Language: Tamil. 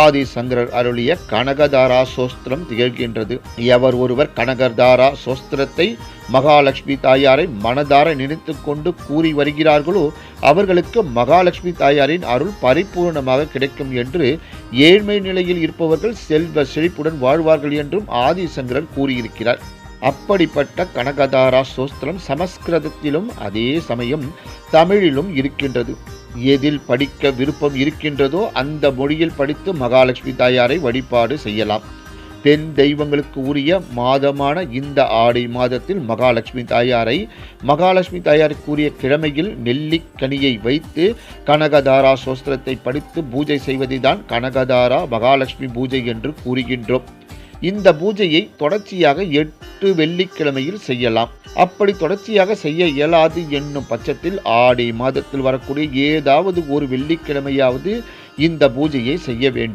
ஆதிசங்கரர் அருளிய கனகதாரா சோஸ்திரம் திகழ்கின்றது. எவர் ஒருவர் கனகதாரா சோஸ்திரத்தை மகாலட்சுமி தாயாரை மனதார நினைத்து கொண்டு கூறி வருகிறார்களோ அவர்களுக்கு மகாலட்சுமி தாயாரின் அருள் பரிபூர்ணமாக கிடைக்கும் என்று, ஏழ்மை நிலையில் இருப்பவர்கள் செல்வ செழிப்புடன் வாழ்வார்கள் என்றும் ஆதிசங்கரர் கூறியிருக்கிறார். அப்படிப்பட்ட கனகதாரா சோஸ்திரம் சமஸ்கிருதத்திலும் அதே சமயம் தமிழிலும் இருக்கின்றது. எதில் படிக்க விருப்பம் இருக்கின்றதோ அந்த மொழியில் படித்து மகாலட்சுமி தாயாரை வழிபாடு செய்யலாம். பெண் தெய்வங்களுக்கு உரிய மாதமான இந்த ஆடி மாதத்தில் மகாலட்சுமி தாயாருக்குரிய கிழமையில் நெல்லிக்கனியை வைத்து கனகதாரா சோஸ்திரத்தை படித்து பூஜை செய்வதைதான் கனகதாரா மகாலட்சுமி பூஜை என்று கூறுகின்றோம். இந்த பூஜையை தொடர்ச்சியாக 8 வெள்ளிக்கிழமையில் செய்யலாம். அப்படி தொடர்ச்சியாக செய்ய இயலாது என்னும் பட்சத்தில் ஆடி மாதத்தில் வரக்கூடிய ஏதாவது ஒரு வெள்ளிக்கிழமையாவது இந்த பூஜையை செய்ய வேண்டும்.